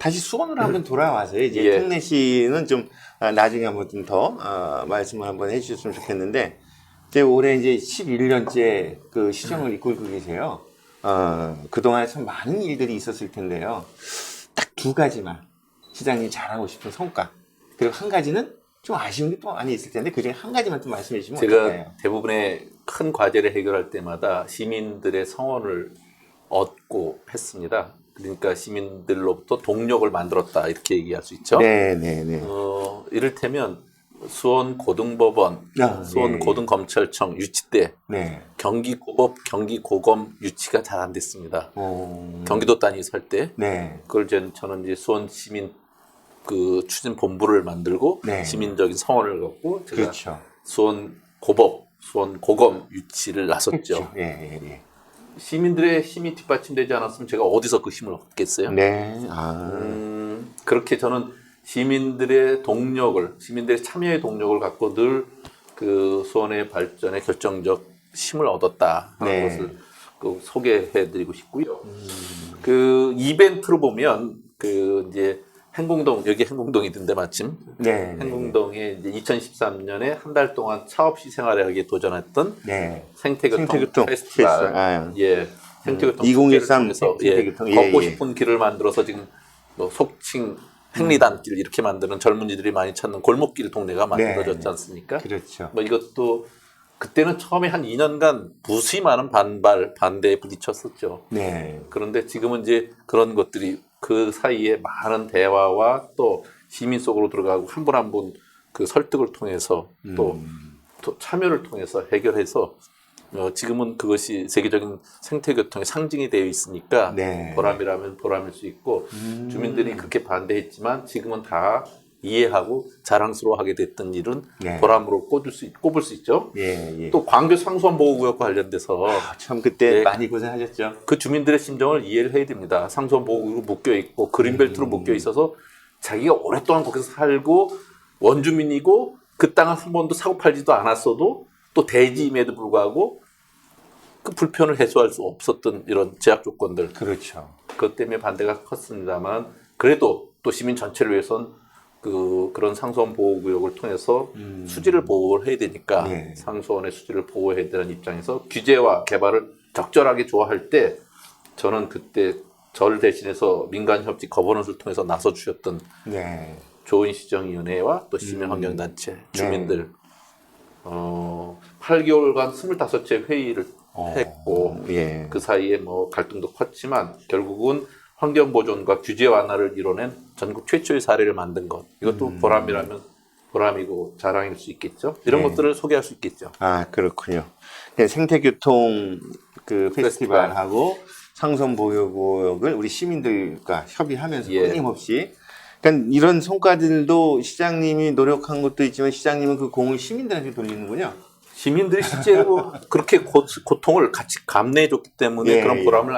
다시 수원으로 한번 돌아와서 이제 예. 특례 씨는 좀 나중에 한번 좀 더 말씀을 한번 해주셨으면 좋겠는데 이제 올해 이제 11년째 그 시정을 이끌고 계세요. 그동안에 참 많은 일들이 있었을 텐데요. 딱 두 가지만 시장님 잘하고 싶은 성과 그리고 한 가지는 좀 아쉬운 게 또 많이 있을 텐데 그중에 한 가지만 좀 말씀해 주시면 제가 어떨까요? 대부분의 큰 과제를 해결할 때마다 시민들의 성원을 얻고 했습니다. 그러니까 시민들로부터 동력을 만들었다 이렇게 얘기할 수 있죠. 네네네. 이를테면 수원 고등법원, 수원 예, 예. 고등검찰청 유치 때 네. 경기고법, 경기고검 유치가 잘 안 됐습니다. 경기도 단위 설 때 네. 그걸 저는 이제 수원 시민 그 추진 본부를 만들고 네. 시민적인 성원을 갖고 제가 그렇죠. 수원 고법, 수원 고검 유치를 나섰죠. 그렇죠. 예, 예, 예. 시민들의 힘이 뒷받침되지 않았으면 제가 어디서 그 힘을 얻겠어요? 네. 그렇게 저는 시민들의 동력을, 시민들의 참여의 동력을 갖고 늘 그 수원의 발전에 결정적 힘을 얻었다 하는 네. 것을 그 소개해드리고 싶고요. 그 이벤트로 보면 그 이제 행궁동, 여기 행궁동이던데 마침 네. 행궁동에 이제 2013년에 한 달 동안 차 없이 생활하기에 도전했던 네. 생태교통 생태교통 페스티벌, 예, 생태교통 2013 축제를 통해서 생태교통. 예, 걷고 예. 싶은 길을 만들어서 지금 뭐 속칭 행리단길 이렇게 만드는 젊은이들이 많이 찾는 골목길 동네가 만들어졌지 네. 않습니까? 그렇죠. 뭐 이것도 그때는 처음에 한 2년간 무수히 많은 반대에 부딪혔었죠. 네. 그런데 지금은 이제 그런 것들이 그 사이에 많은 대화와 또 시민 속으로 들어가고 한 분 한 분 그 설득을 통해서 또 참여를 통해서 해결해서 지금은 그것이 세계적인 생태교통의 상징이 되어 있으니까 네. 보람이라면 보람일 수 있고 주민들이 그렇게 반대했지만 지금은 다 이해하고 자랑스러워하게 됐던 일은 네. 보람으로 꼽을 수 있죠. 예, 예. 또 광교 상수원보호구역과 관련돼서 참 그때 네. 많이 고생하셨죠. 그 주민들의 심정을 이해를 해야 됩니다. 상수원보호구역으로 묶여 있고 그린벨트로 묶여 있어서 자기가 오랫동안 거기서 살고 원주민이고 그 땅을 한 번도 사고 팔지도 않았어도 또 대지임에도 불구하고 그 불편을 해소할 수 없었던 이런 제약 조건들. 그렇죠. 그것 때문에 반대가 컸습니다만 그래도 또 시민 전체를 위해서는 그런 상수원 보호구역을 통해서 수지를 보호를 해야 되니까 네. 상수원의 수지를 보호해야 되는 입장에서 규제와 개발을 적절하게 조화할 때 저는 그때 저를 대신해서 민간협직 거버넌스를 통해서 나서 주셨던 네. 조은시정위원회와 또 시민환경단체 주민들 8개월간 25차 회의를 했고 예. 그 사이에 뭐 갈등도 컸지만 결국은 환경보존과 규제 완화를 이뤄낸 전국 최초의 사례를 만든 것 이것도 보람이라면 보람이고 자랑일 수 있겠죠. 이런 네. 것들을 소개할 수 있겠죠. 아, 그렇군요. 생태교통 그 페스티벌하고 상선보호구역을 우리 시민들과 협의하면서 예. 끊임없이 그러니까 이런 성과들도 시장님이 노력한 것도 있지만 시장님은 그 공을 시민들한테 돌리는군요. 시민들이 실제로 그렇게 고통을 같이 감내해줬기 때문에 예, 그런 예. 보람을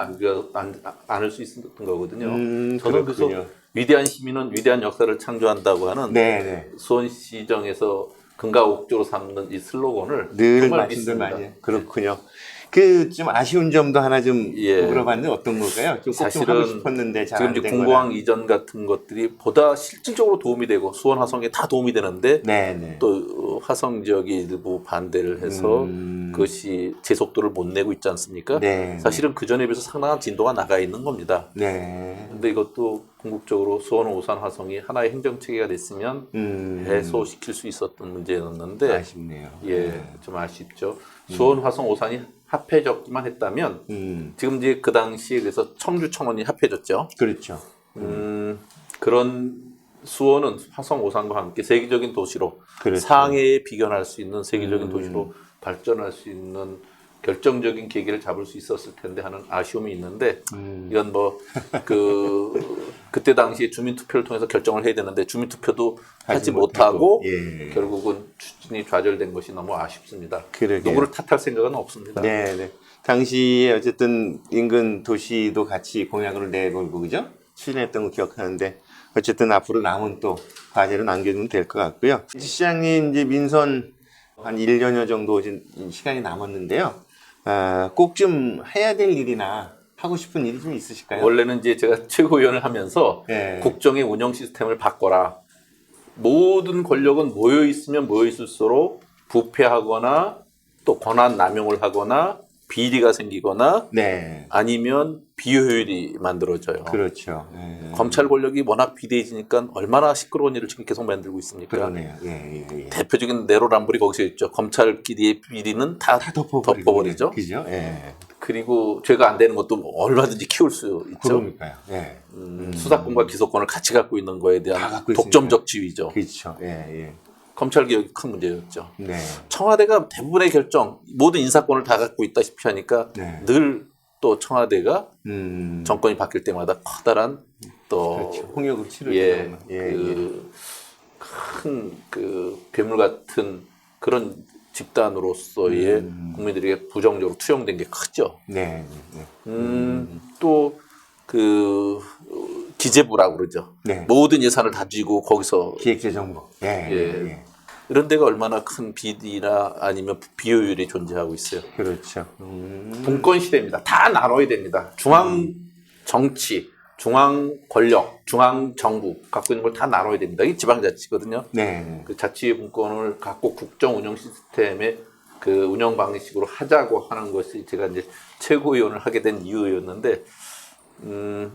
안을 수 있었던 거거든요. 저는 그래서 그렇군요. 위대한 시민은 위대한 역사를 창조한다고 하는 네. 수원시정에서 금가옥조로 삼는 이 슬로건을 늘 정말 말씀들 믿습니다. 많이 해요. 그렇군요. 그 좀 아쉬운 점도 하나 좀 예. 물어봤는데 어떤 걸까요? 좀 꼭 좀 사실은 하고 싶었는데 잘 지금 안 이제 된 공고항 거나. 이전 같은 것들이 보다 실질적으로 도움이 되고 수원 화성에 다 도움이 되는데 네. 또 화성 지역이 일부 반대를 해서 그것이 제속도를 못 내고 있지 않습니까? 네. 사실은 그 전에 비해서 상당한 진도가 나가 있는 겁니다. 네. 근데 이것도 궁극적으로 수원, 오산, 화성이 하나의 행정체계가 됐으면 해소시킬 수 있었던 문제였는데 아쉽네요. 예, 좀 아쉽죠. 수원, 화성, 오산이 합해졌기만 했다면 지금 이제 그 당시에 그래서 청주, 청원이 합해졌죠. 그렇죠. 그런 수원은 화성, 오산과 함께 세계적인 도시로 그렇죠. 상해에 비견할 수 있는 세계적인 도시로 발전할 수 있는 결정적인 계기를 잡을 수 있었을 텐데 하는 아쉬움이 있는데 이건 뭐 그때 당시에 주민투표를 통해서 결정을 해야 되는데 주민투표도 하지 못하고 예. 결국은 추진이 좌절된 것이 너무 아쉽습니다. 그러게요. 누구를 탓할 생각은 없습니다. 네. 당시에 어쨌든 인근 도시도 같이 공약으로 내걸고 그죠? 추진했던 거 기억하는데 어쨌든 앞으로 남은 또 과제로 남겨두면 될 것 같고요. 시장님 이제 민선 한 1년여 정도 시간이 남았는데요. 꼭 좀 해야 될 일이나 하고 싶은 일이 좀 있으실까요? 원래는 이제 제가 최고위원을 하면서 예. 국정의 운영 시스템을 바꿔라. 모든 권력은 모여 있으면 모여 있을수록 부패하거나 또 권한 남용을 하거나 비리가 생기거나 네. 아니면 비효율이 만들어져요. 그렇죠. 예. 검찰 권력이 워낙 비대해지니까 얼마나 시끄러운 일을 지금 계속 만들고 있습니까? 그러네요. 예. 대표적인 내로남불이 거기서 있죠. 검찰끼리의 비리는 다 덮어버리죠. 그죠? 예. 그리고 죄가 안 되는 것도 얼마든지 키울 수 있죠. 그러니까요. 예. 수사권과 기소권을 같이 갖고 있는 거에 다 대한 갖고 독점적 지위죠. 그렇죠. 예. 검찰 개혁이 큰 문제였죠. 네. 청와대가 대부분의 결정, 모든 인사권을 다 갖고 있다시피 하니까 네. 늘 또 청와대가 음. 정권이 바뀔 때마다 커다란 또 그렇죠. 홍역을 치르죠. 큰 그 괴물 같은 그런 집단으로서의 국민들에게 부정적으로 투영된 게 크죠. 네. 또 그 기재부라고 그러죠. 네. 모든 예산을 다 쥐고 거기서 기획재정부. 예. 이런 데가 얼마나 큰 비리나 아니면 비효율이 존재하고 있어요. 그렇죠. 분권 시대입니다. 다 나눠야 됩니다. 중앙 정치, 중앙 권력, 중앙 정부 갖고 있는 걸 다 나눠야 됩니다. 이게 지방자치거든요. 네. 그 자치의 분권을 갖고 국정 운영 시스템의 그 운영 방식으로 하자고 하는 것이 제가 이제 최고위원을 하게 된 이유였는데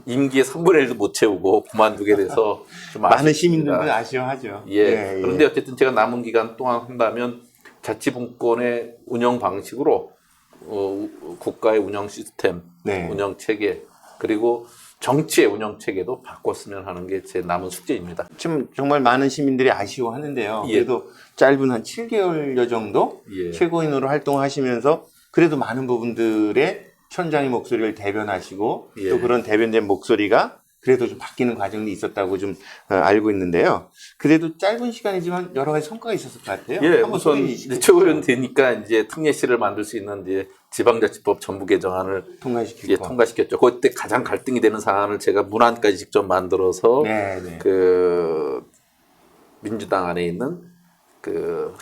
임기의 3분의 1도 못 채우고 그만두게 돼서 좀 많은 아쉽습니다. 시민들도 아쉬워하죠. 그런데 어쨌든 제가 남은 기간 동안 한다면 자치분권의 운영 방식으로 국가의 운영 시스템, 네. 운영 체계 그리고 정치의 운영 체계도 바꿨으면 하는 게 제 남은 숙제입니다. 지금 정말 많은 시민들이 아쉬워하는데요. 예. 그래도 짧은 한 7개월여 정도 예. 최고인으로 활동하시면서 그래도 많은 부분들의 현장의 목소리를 대변하시고 예. 또 그런 대변된 목소리가 그래도 좀 바뀌는 과정이 있었다고 좀 알고 있는데요. 그래도 짧은 시간이지만 여러 가지 성과가 있었을 것 같아요. 예, 한번 우선 소개해 주시죠. 최고위원 되니까 이제 특례시를 만들 수 있는 이제 지방자치법 전부 개정안을 통과시키고. 통과시켰죠. 그때 가장 갈등이 되는 사안을 제가 문안까지 직접 만들어서 네. 그 민주당 안에 있는 그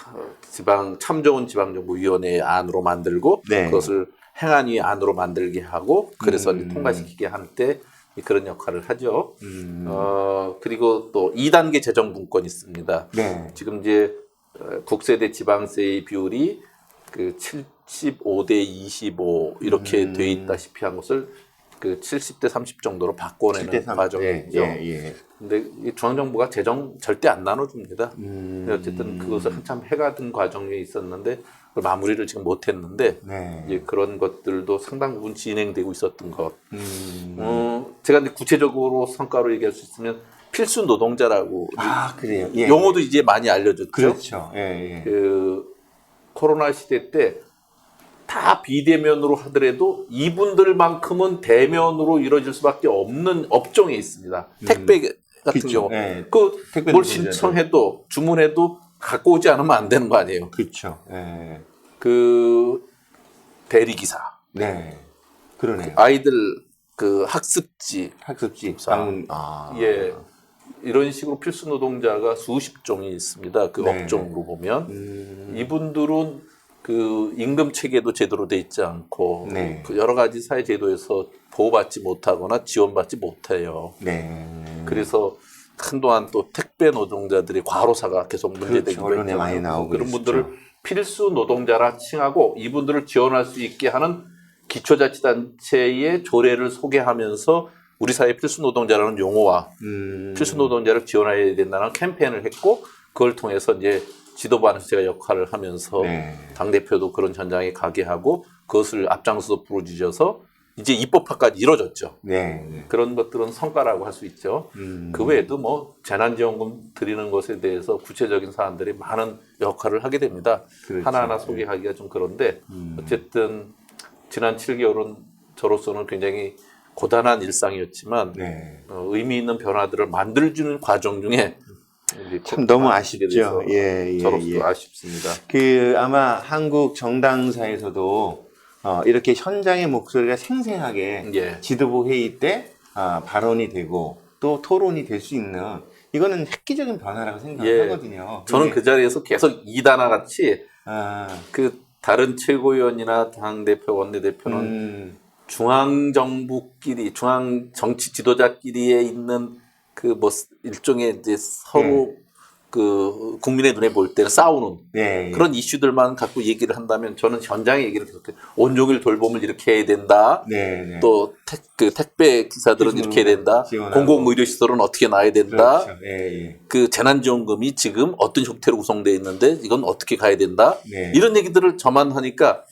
지방 참 좋은 지방정부위원회 안으로 만들고 네. 그것을 행안위 안으로 만들게 하고 그래서 이제 통과시키게 한 때 그런 역할을 하죠. 그리고 또 2단계 재정분권이 있습니다. 네. 지금 이제 국세대 지방세의 비율이 그 75대 25 이렇게 돼 있다시피 한 것을 그 70대 30 정도로 바꿔내는 7대 3. 과정이죠. 예. 근데 이 중앙정부가 재정 절대 안 나눠줍니다. 근데 어쨌든 그것을 한참 해가 든 과정에 있었는데 그걸 마무리를 지금 못했는데 네. 이제 그런 것들도 상당 부분 진행되고 있었던 것. 제가 근데 구체적으로 성과로 얘기할 수 있으면 필수 노동자라고 아, 그래요. 예. 용어도 이제 많이 알려졌죠. 그렇죠. 예. 그 코로나 시대 때 다 비대면으로 하더라도 이분들만큼은 대면으로 이루어질 수밖에 없는 업종에 있습니다. 택배 같은 그쵸. 경우, 예. 그 택배 뭘 노동자들. 신청해도 주문해도 갖고 오지 않으면 안 되는 거 아니에요. 그렇죠. 예. 그 대리기사, 네. 그러네요. 아이들 그 학습지, 학습지, 사. 방문, 예, 이런 식으로 필수 노동자가 수십 종이 있습니다. 그 네. 업종으로 보면 이분들은 그 임금 체계도 제대로 돼 있지 않고 네. 그 여러 가지 사회 제도에서 보호받지 못하거나 지원받지 못해요. 네. 그래서 한동안 또 택배 노동자들의 과로사가 계속 문제되고 그렇죠. 언론에 많이 나오고 그런 있었죠. 분들을 필수 노동자라 칭하고 이분들을 지원할 수 있게 하는 기초자치단체의 조례를 소개하면서 우리 사회 필수 노동자라는 용어와 필수 노동자를 지원해야 된다는 캠페인을 했고 그걸 통해서 이제 지도부안에서 제가 역할을 하면서 네. 당대표도 그런 현장에 가게 하고 그것을 앞장서서 부르짖어서 이제 입법화까지 이루어졌죠. 네. 그런 것들은 성과라고 할 수 있죠. 그 외에도 뭐 재난지원금 드리는 것에 대해서 구체적인 사안들이 많은 역할을 하게 됩니다. 그렇죠. 하나하나 소개하기가 좀 그런데 어쨌든 지난 7개월은 저로서는 굉장히 고단한 일상이었지만 네. 의미 있는 변화들을 만들어주는 과정 중에 이제 참 너무 하게 돼서 아쉽죠. 예. 저로서도 아쉽습니다. 그 아마 한국 정당사에서도 이렇게 현장의 목소리가 생생하게 예. 지도부 회의 때 발언이 되고 또 토론이 될 수 있는 이거는 획기적인 변화라고 생각하거든요. 저는 그 자리에서 계속 이단화 같이 아, 그 다른 최고위원이나 당 대표, 원내 대표는 중앙정부끼리, 중앙 정치 지도자끼리에 있는 그 뭐 일종의 이제 서로 그 국민의 눈에 볼 때는 싸우는 네. 그런 이슈들만 갖고 얘기를 한다면 저는 현장의 얘기를 계속 온종일 돌봄을 이렇게 해야 된다. 네. 네. 또 택배 기사들은 이렇게 해야 된다. 지원하고. 공공의료시설은 어떻게 놔야 된다. 그렇죠. 예, 예. 그 재난지원금이 지금 어떤 형태로 구성되어 있는데 이건 어떻게 가야 된다. 네. 이런 얘기들을 저만 하니까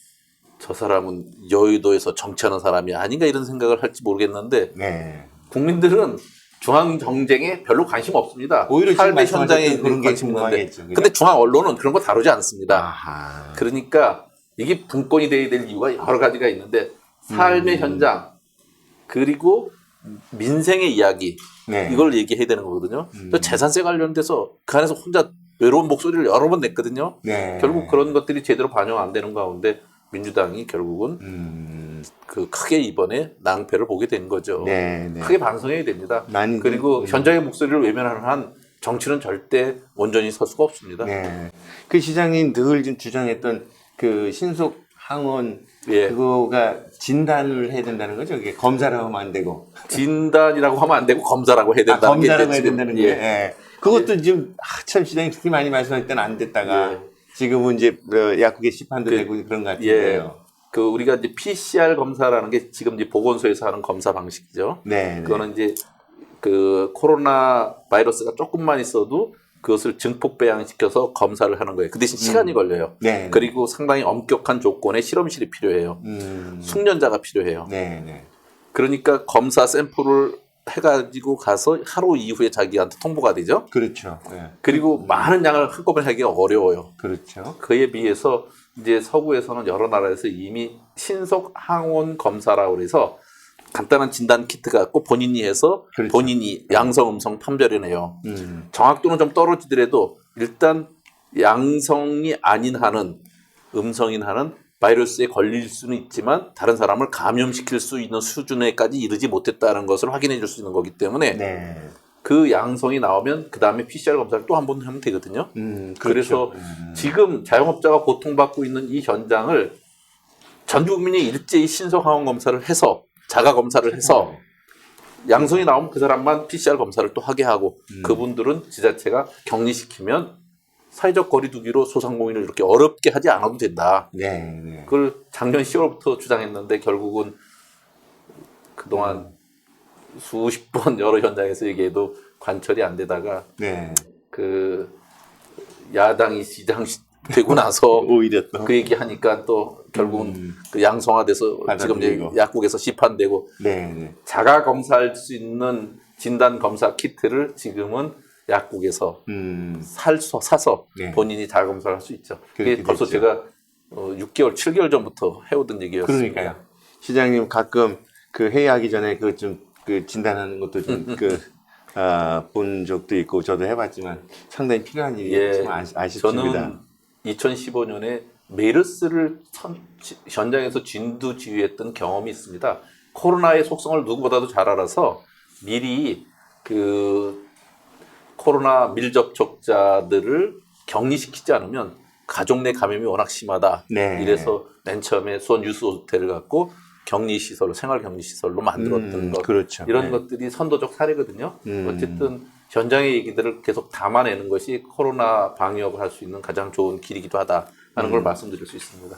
저 사람은 여의도에서 정치하는 사람이 아닌가 이런 생각을 할지 모르겠는데 네. 국민들은 중앙 정쟁에 별로 관심 없습니다. 오히려 지금 삶의 현장에 말씀하셨던 그런 게 관심 있는데, 궁금하겠죠. 그죠? 근데 중앙 언론은 그런 거 다루지 않습니다. 아하. 그러니까 이게 분권이 돼야 될 이유가 여러 가지가 있는데 삶의 현장 그리고 민생의 이야기 네. 이걸 얘기해야 되는 거거든요. 저 재산세 관련돼서 그 안에서 혼자 외로운 목소리를 여러 번 냈거든요. 네. 결국 그런 것들이 제대로 반영 안 되는 가운데 민주당이 결국은 그 크게 이번에 낭패를 보게 된 거죠. 네, 네. 크게 반성해야 됩니다. 많이 그리고 현장의 목소리를 외면하는 한 정치는 절대 온전히 설 수가 없습니다. 네. 그 시장님 늘 좀 주장했던 그 신속 항원 예. 그거가 진단을 해야 된다는 거죠. 이게 검사를 하면 안 되고. 진단이라고 하면 안 되고 검사라고 해야 된다는 게 검사라고 해야 지금, 된다는 게. 예. 예. 그것도 지금 참 시장님 그렇게 많이 말씀할 때는 안 됐다가 예. 지금은 이제 약국에 시판도 그, 되고 그런 것 예. 같은데요. 그 우리가 이제 PCR 검사라는 게 지금 이제 보건소에서 하는 검사 방식이죠. 네. 그거는 이제 그 코로나 바이러스가 조금만 있어도 그것을 증폭 배양시켜서 검사를 하는 거예요. 그 대신 시간이 걸려요. 네. 그리고 상당히 엄격한 조건의 실험실이 필요해요. 숙련자가 필요해요. 네. 네. 그러니까 검사 샘플을 해가지고 가서 하루 이후에 자기한테 통보가 되죠. 그렇죠. 네. 그리고 많은 양을 한꺼번에 하기가 어려워요. 그렇죠. 그에 비해서 이제 서구에서는 여러 나라에서 이미 신속 항원 검사라고 해서 간단한 진단 키트가 갖고 본인이 해서 그렇죠. 본인이 양성 음성 판별해내요. 정확도는 좀 떨어지더라도 일단 양성이 아닌 한은 음성인 한은 바이러스에 걸릴 수는 있지만 다른 사람을 감염시킬 수 있는 수준에까지 이르지 못했다는 것을 확인해 줄 수 있는 거기 때문에 네. 그 양성이 나오면 그 다음에 PCR 검사를 또 한 번 하면 되거든요. 그렇죠. 그래서 지금 자영업자가 고통받고 있는 이 현장을 전 국민이 일제히 신속 항원 검사를 해서 자가 검사를 해서 양성이 나오면 그 사람만 PCR 검사를 또 하게 하고 그분들은 지자체가 격리시키면 사회적 거리두기로 소상공인을 이렇게 어렵게 하지 않아도 된다. 네. 네. 그걸 작년 10월부터 주장했는데 결국은 그동안 수십 번 여러 현장에서 얘기해도 관철이 안 되다가 네. 그 야당이 시장 되고 나서 오히려 또. 그 얘기 하니까 또 결국은 그 양성화돼서 지금 이제 받아들이고. 약국에서 시판되고 네. 네. 자가 검사할 수 있는 진단 검사 키트를 지금은 약국에서 사서 네. 본인이 자가 검사를 할 수 있죠. 그게 그렇게 벌써 됐죠. 제가 6개월, 7개월 전부터 해오던 얘기였습니다. 그러니까요. 시장님 가끔 그 회의하기 전에 그 좀 그 진단하는 것도 좀 본 적도 있고 저도 해봤지만 상당히 필요한 일이 예, 참 아쉽습니다. 저는 2015년에 메르스를 현장에서 진두지휘했던 경험이 있습니다. 코로나의 속성을 누구보다도 잘 알아서 미리 그 코로나 밀접촉자들을 격리시키지 않으면 가족 내 감염이 워낙 심하다. 네. 이래서 맨 처음에 수원 유스 호텔을 갖고 격리시설로 생활격리시설로 만들었던 것 그렇죠. 이런 네. 것들이 선도적 사례거든요. 어쨌든 현장의 얘기들을 계속 담아내는 것이 코로나 방역을 할 수 있는 가장 좋은 길이기도 하다 하는 걸 말씀드릴 수 있습니다.